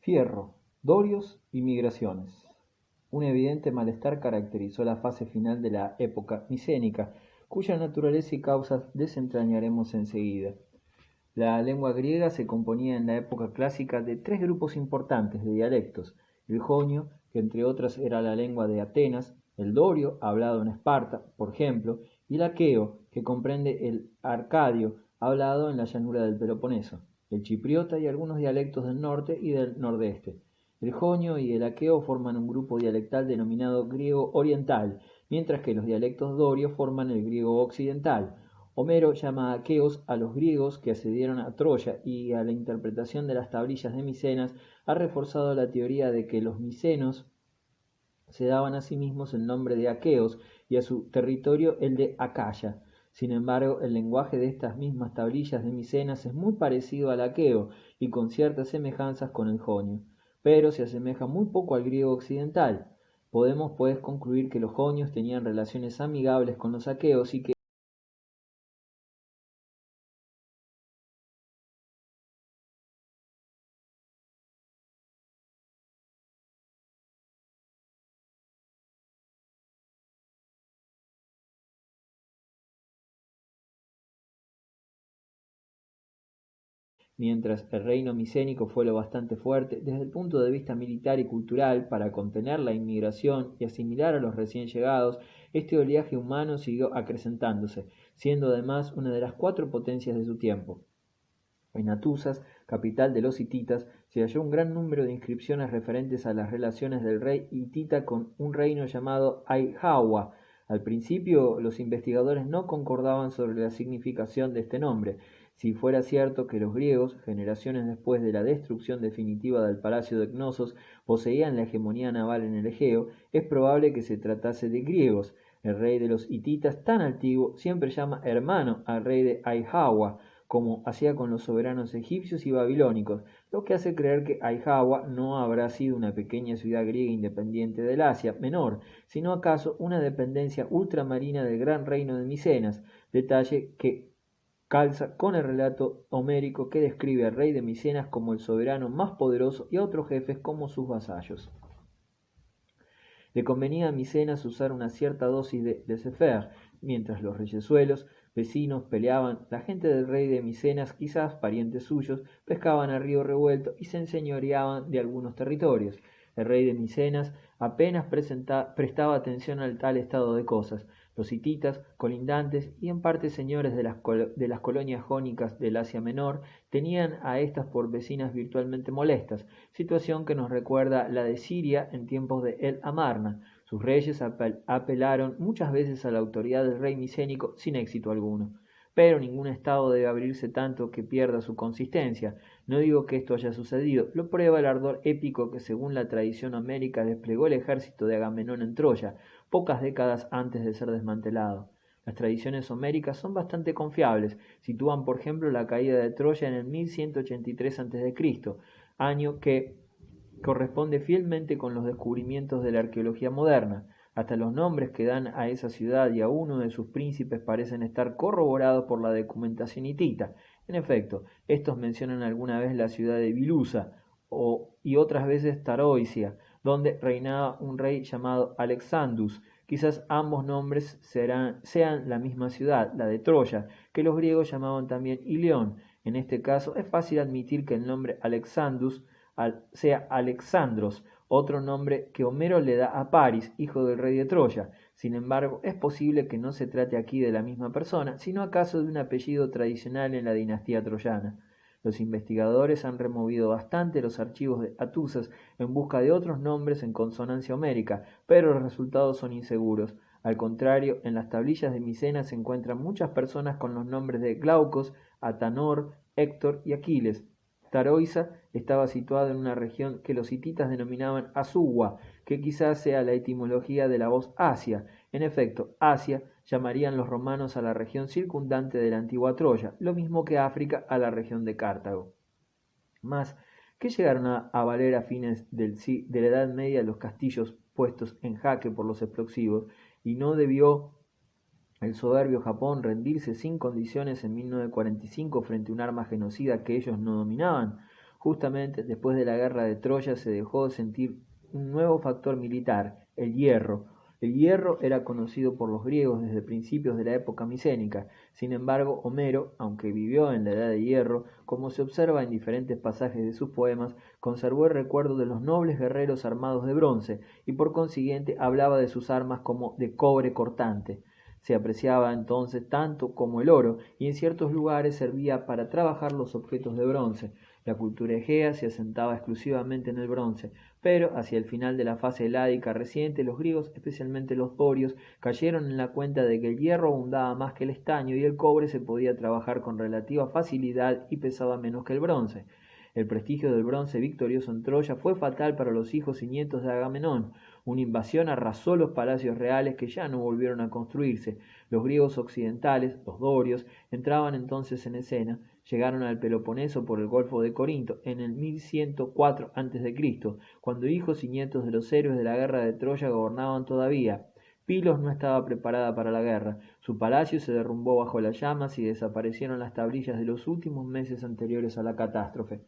Fierro, dorios y migraciones. Un evidente malestar caracterizó la fase final de la época micénica, cuya naturaleza y causas desentrañaremos enseguida. La lengua griega se componía en la época clásica de tres grupos importantes de dialectos: el jonio, que entre otras era la lengua de Atenas; el dorio, hablado en Esparta, por ejemplo; y el aqueo, que comprende el arcadio, hablado en la llanura del Peloponeso; el chipriota y algunos dialectos del norte y del nordeste. El jonio y el aqueo forman un grupo dialectal denominado griego oriental, mientras que los dialectos dorios forman el griego occidental. Homero llama aqueos a los griegos que asediaron a Troya, y a la interpretación de las tablillas de Micenas ha reforzado la teoría de que los micenos se daban a sí mismos el nombre de aqueos y a su territorio el de Acaya. Sin embargo, el lenguaje de estas mismas tablillas de Micenas es muy parecido al aqueo y con ciertas semejanzas con el jonio, pero se asemeja muy poco al griego occidental. Podemos pues concluir que los jonios tenían relaciones amigables con los aqueos y que mientras el reino micénico fue lo bastante fuerte desde el punto de vista militar y cultural para contener la inmigración y asimilar a los recién llegados, este oleaje humano siguió acrecentándose, siendo además una de las cuatro potencias de su tiempo. En Atusas, capital de los hititas, se halló un gran número de inscripciones referentes a las relaciones del rey hitita con un reino llamado Aihawa. Al principio, los investigadores no concordaban sobre la significación de este nombre. Si fuera cierto que los griegos, generaciones después de la destrucción definitiva del palacio de Cnosos, poseían la hegemonía naval en el Egeo, es probable que se tratase de griegos. El rey de los hititas, tan antiguo, siempre llama hermano al rey de Aihawa, como hacía con los soberanos egipcios y babilónicos, lo que hace creer que Aihawa no habrá sido una pequeña ciudad griega independiente del Asia Menor, sino acaso una dependencia ultramarina del gran reino de Micenas, detalle que calza con el relato homérico que describe al rey de Micenas como el soberano más poderoso y a otros jefes como sus vasallos. Le convenía a Micenas usar una cierta dosis de laissez-faire, mientras los reyesuelos vecinos peleaban. La gente del rey de Micenas, quizás parientes suyos, pescaban a río revuelto y se enseñoreaban de algunos territorios. El rey de Micenas apenas prestaba atención al tal estado de cosas. Los hititas, colindantes y en parte señores de las colonias jónicas del Asia Menor, tenían a estas por vecinas virtualmente molestas, situación que nos recuerda la de Siria en tiempos de El Amarna. Sus reyes apelaron muchas veces a la autoridad del rey micénico sin éxito alguno. Pero ningún estado debe abrirse tanto que pierda su consistencia. No digo que esto haya sucedido, lo prueba el ardor épico que según la tradición homérica desplegó el ejército de Agamenón en Troya, pocas décadas antes de ser desmantelado. Las tradiciones homéricas son bastante confiables. Sitúan, por ejemplo, la caída de Troya en el 1183 a.C., año que corresponde fielmente con los descubrimientos de la arqueología moderna. Hasta los nombres que dan a esa ciudad y a uno de sus príncipes parecen estar corroborados por la documentación hitita. En efecto, estos mencionan alguna vez la ciudad de Bilusa y otras veces Taroisia, donde reinaba un rey llamado Alexandus. Quizás ambos nombres sean la misma ciudad, la de Troya, que los griegos llamaban también Ilión. En este caso es fácil admitir que el nombre Alexandus sea Alexandros, otro nombre que Homero le da a Paris, hijo del rey de Troya. Sin embargo, es posible que no se trate aquí de la misma persona, sino acaso de un apellido tradicional en la dinastía troyana. Los investigadores han removido bastante los archivos de Atusas en busca de otros nombres en consonancia homérica, pero los resultados son inseguros. Al contrario, en las tablillas de Micenas se encuentran muchas personas con los nombres de Glaucos, Atanor, Héctor y Aquiles. Taroiza estaba situado en una región que los hititas denominaban Azuwa, que quizás sea la etimología de la voz Asia. En efecto, Asia llamarían los romanos a la región circundante de la antigua Troya, lo mismo que África a la región de Cartago. Mas, ¿qué llegaron a valer a fines de la Edad Media los castillos puestos en jaque por los explosivos? ¿Y no debió el soberbio Japón rendirse sin condiciones en 1945 frente a un arma genocida que ellos no dominaban? Justamente después de la guerra de Troya se dejó de sentir un nuevo factor militar, el hierro. El hierro era conocido por los griegos desde principios de la época micénica. Sin embargo, Homero, aunque vivió en la Edad de Hierro, como se observa en diferentes pasajes de sus poemas, conservó el recuerdo de los nobles guerreros armados de bronce, y por consiguiente hablaba de sus armas como de cobre cortante. Se apreciaba entonces tanto como el oro, y en ciertos lugares servía para trabajar los objetos de bronce. La cultura egea se asentaba exclusivamente en el bronce, pero hacia el final de la fase heládica reciente, los griegos, especialmente los dorios, cayeron en la cuenta de que el hierro abundaba más que el estaño y el cobre se podía trabajar con relativa facilidad y pesaba menos que el bronce. El prestigio del bronce victorioso en Troya fue fatal para los hijos y nietos de Agamenón. Una invasión arrasó los palacios reales que ya no volvieron a construirse. Los griegos occidentales, los dorios, entraban entonces en escena. Llegaron al Peloponeso por el Golfo de Corinto en el 1104 a.C., cuando hijos y nietos de los héroes de la guerra de Troya gobernaban todavía. Pilos no estaba preparada para la guerra. Su palacio se derrumbó bajo las llamas y desaparecieron las tablillas de los últimos meses anteriores a la catástrofe.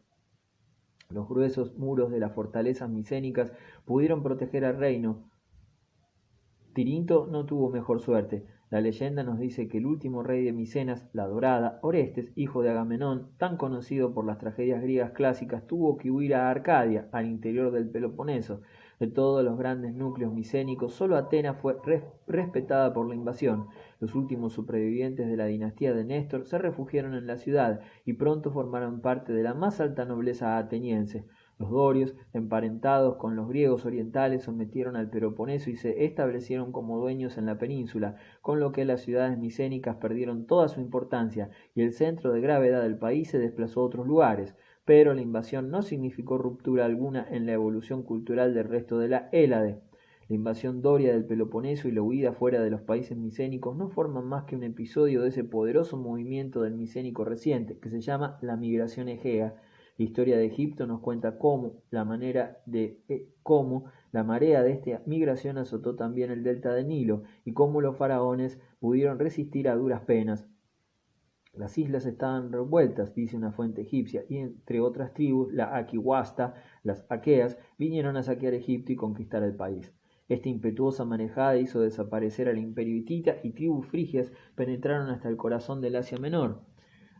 Los gruesos muros de las fortalezas micénicas pudieron proteger al reino. Tirinto no tuvo mejor suerte. La leyenda nos dice que el último rey de Micenas, la Dorada, Orestes, hijo de Agamenón, tan conocido por las tragedias griegas clásicas, tuvo que huir a Arcadia, al interior del Peloponeso. De todos los grandes núcleos micénicos, solo Atenas fue respetada por la invasión. Los últimos supervivientes de la dinastía de Néstor se refugiaron en la ciudad y pronto formaron parte de la más alta nobleza ateniense. Los dorios, emparentados con los griegos orientales, sometieron al Peloponeso y se establecieron como dueños en la península, con lo que las ciudades micénicas perdieron toda su importancia y el centro de gravedad del país se desplazó a otros lugares. Pero la invasión no significó ruptura alguna en la evolución cultural del resto de la Hélade. La invasión doria del Peloponeso y la huida fuera de los países micénicos no forman más que un episodio de ese poderoso movimiento del micénico reciente, que se llama la migración egea. La historia de Egipto nos cuenta cómo la marea de esta migración azotó también el delta del Nilo y cómo los faraones pudieron resistir a duras penas. Las islas estaban revueltas, dice una fuente egipcia, y entre otras tribus, la Aquiwasta, las aqueas, vinieron a saquear Egipto y conquistar el país. Esta impetuosa manejada hizo desaparecer al imperio hitita y tribus frigias penetraron hasta el corazón del Asia Menor.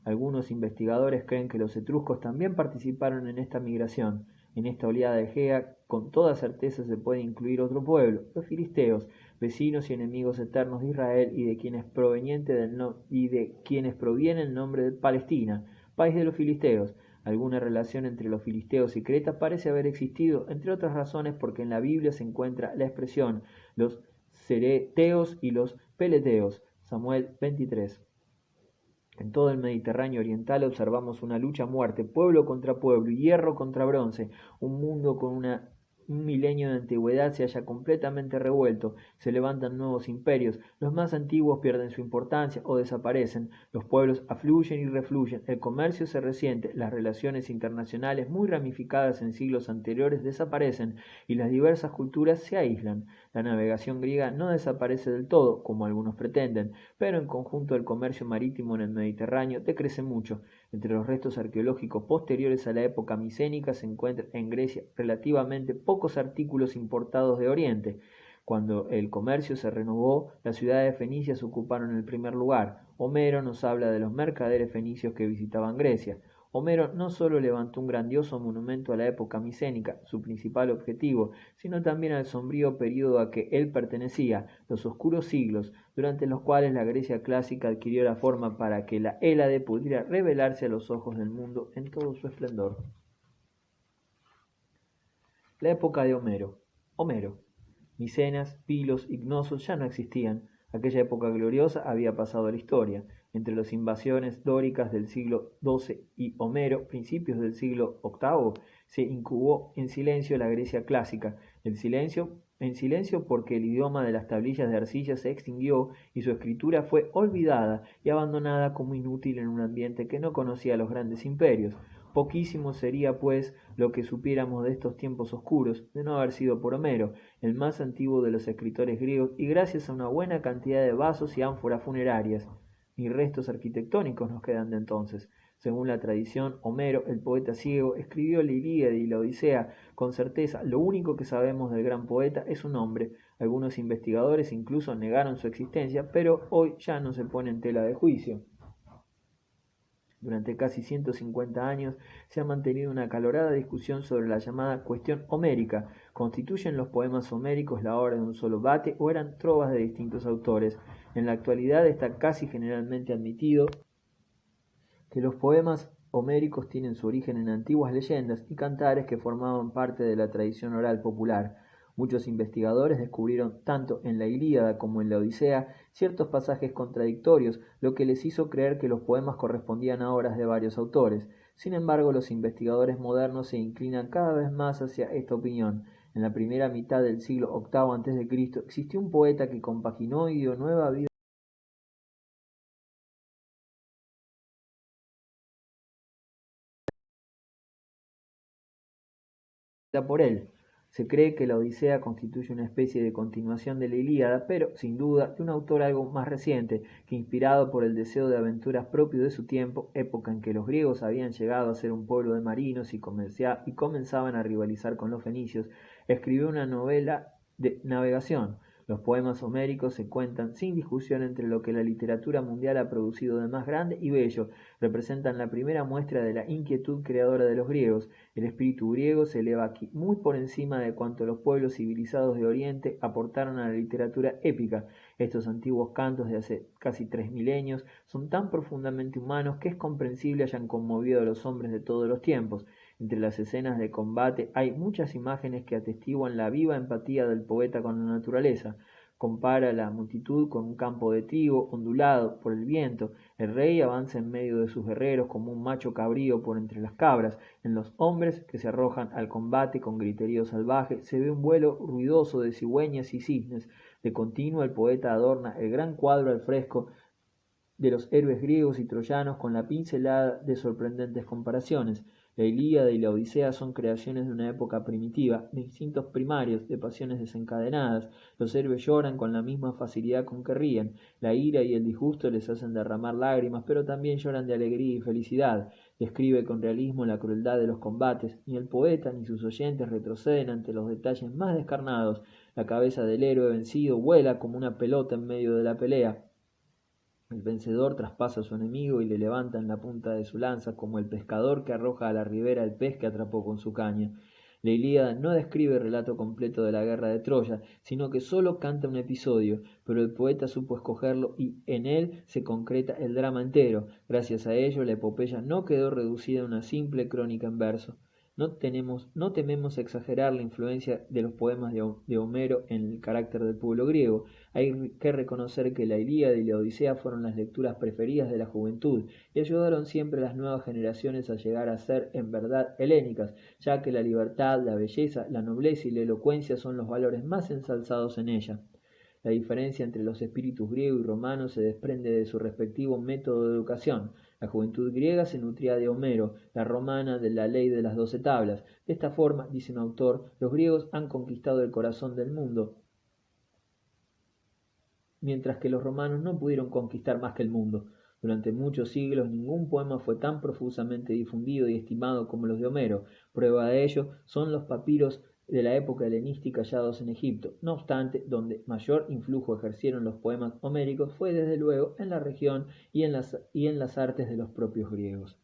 Algunos investigadores creen que los etruscos también participaron en esta migración. En esta oleada egea, con toda certeza se puede incluir otro pueblo, los filisteos, vecinos y enemigos eternos de Israel y de quienes proviene el nombre de Palestina, país de los filisteos. Alguna relación entre los filisteos y Creta parece haber existido, entre otras razones porque en la Biblia se encuentra la expresión los cereteos y los peleteos, Samuel 23. En todo el Mediterráneo oriental observamos una lucha a muerte, pueblo contra pueblo, hierro contra bronce, un mundo con un milenio de antigüedad se halla completamente revuelto, se levantan nuevos imperios, los más antiguos pierden su importancia o desaparecen, los pueblos afluyen y refluyen, el comercio se resiente, las relaciones internacionales muy ramificadas en siglos anteriores desaparecen y las diversas culturas se aíslan. La navegación griega no desaparece del todo, como algunos pretenden, pero en conjunto el comercio marítimo en el Mediterráneo decrece mucho. Entre los restos arqueológicos posteriores a la época micénica se encuentran en Grecia relativamente pocos artículos importados de Oriente. Cuando el comercio se renovó, las ciudades fenicias ocuparon el primer lugar. Homero nos habla de los mercaderes fenicios que visitaban Grecia. Homero no solo levantó un grandioso monumento a la época micénica, su principal objetivo, sino también al sombrío período a que él pertenecía, los oscuros siglos, durante los cuales la Grecia clásica adquirió la forma para que la Hélade pudiera revelarse a los ojos del mundo en todo su esplendor. La época de Homero. Homero. Micenas, Pilos y Cnosos ya no existían. Aquella época gloriosa había pasado a la historia. Entre las invasiones dóricas del siglo XII y Homero, principios del siglo VIII, se incubó en silencio la Grecia clásica. En silencio porque el idioma de las tablillas de arcilla se extinguió y su escritura fue olvidada y abandonada como inútil en un ambiente que no conocía los grandes imperios. Poquísimo sería, pues, lo que supiéramos de estos tiempos oscuros, de no haber sido por Homero, el más antiguo de los escritores griegos, y gracias a una buena cantidad de vasos y ánforas funerarias. Ni restos arquitectónicos nos quedan de entonces. Según la tradición, Homero, el poeta ciego, escribió la Ilíada y la Odisea. Con certeza, lo único que sabemos del gran poeta es su nombre. Algunos investigadores incluso negaron su existencia, pero hoy ya no se pone en tela de juicio. Durante casi 150 años se ha mantenido una acalorada discusión sobre la llamada cuestión homérica. ¿Constituyen los poemas homéricos la obra de un solo vate o eran trovas de distintos autores? En la actualidad está casi generalmente admitido que los poemas homéricos tienen su origen en antiguas leyendas y cantares que formaban parte de la tradición oral popular. Muchos investigadores descubrieron tanto en la Ilíada como en la Odisea ciertos pasajes contradictorios, lo que les hizo creer que los poemas correspondían a obras de varios autores. Sin embargo, los investigadores modernos se inclinan cada vez más hacia esta opinión. En la primera mitad del siglo VIII a.C. existió un poeta que compaginó y dio nueva vida por él. Se cree que la Odisea constituye una especie de continuación de la Ilíada, pero, sin duda, de un autor algo más reciente, que inspirado por el deseo de aventuras propio de su tiempo, época en que los griegos habían llegado a ser un pueblo de marinos y comenzaban a rivalizar con los fenicios, escribió una novela de navegación. Los poemas homéricos se cuentan sin discusión entre lo que la literatura mundial ha producido de más grande y bello, representan la primera muestra de la inquietud creadora de los griegos. El espíritu griego se eleva aquí muy por encima de cuanto los pueblos civilizados de Oriente aportaron a la literatura épica. Estos antiguos cantos de hace casi 3 milenios son tan profundamente humanos que es comprensible hayan conmovido a los hombres de todos los tiempos. Entre las escenas de combate hay muchas imágenes que atestiguan la viva empatía del poeta con la naturaleza. Compara la multitud con un campo de trigo ondulado por el viento. El rey avanza en medio de sus guerreros como un macho cabrío por entre las cabras. En los hombres que se arrojan al combate con griterío salvaje se ve un vuelo ruidoso de cigüeñas y cisnes. De continuo el poeta adorna el gran cuadro al fresco de los héroes griegos y troyanos con la pincelada de sorprendentes comparaciones. La Ilíada y la Odisea son creaciones de una época primitiva, de instintos primarios, de pasiones desencadenadas. Los héroes lloran con la misma facilidad con que ríen. La ira y el disgusto les hacen derramar lágrimas, pero también lloran de alegría y felicidad. Describe con realismo la crueldad de los combates. Ni el poeta ni sus oyentes retroceden ante los detalles más descarnados. La cabeza del héroe vencido vuela como una pelota en medio de la pelea. El vencedor traspasa a su enemigo y le levanta en la punta de su lanza como el pescador que arroja a la ribera el pez que atrapó con su caña. La Ilíada no describe el relato completo de la guerra de Troya, sino que solo canta un episodio, pero el poeta supo escogerlo y en él se concreta el drama entero. Gracias a ello, la epopeya no quedó reducida a una simple crónica en verso. No tememos exagerar la influencia de los poemas de Homero en el carácter del pueblo griego. Hay que reconocer que la Ilíada y la Odisea fueron las lecturas preferidas de la juventud y ayudaron siempre a las nuevas generaciones a llegar a ser en verdad helénicas, ya que la libertad, la belleza, la nobleza y la elocuencia son los valores más ensalzados en ella. La diferencia entre los espíritus griego y romano se desprende de su respectivo método de educación. La juventud griega se nutría de Homero, la romana de la ley de las 12 tablas. De esta forma, dice un autor, los griegos han conquistado el corazón del mundo, mientras que los romanos no pudieron conquistar más que el mundo. Durante muchos siglos ningún poema fue tan profusamente difundido y estimado como los de Homero. Prueba de ello son los papiros de la época helenística hallados en Egipto. No obstante, donde mayor influjo ejercieron los poemas homéricos fue desde luego en la región y en las artes de los propios griegos.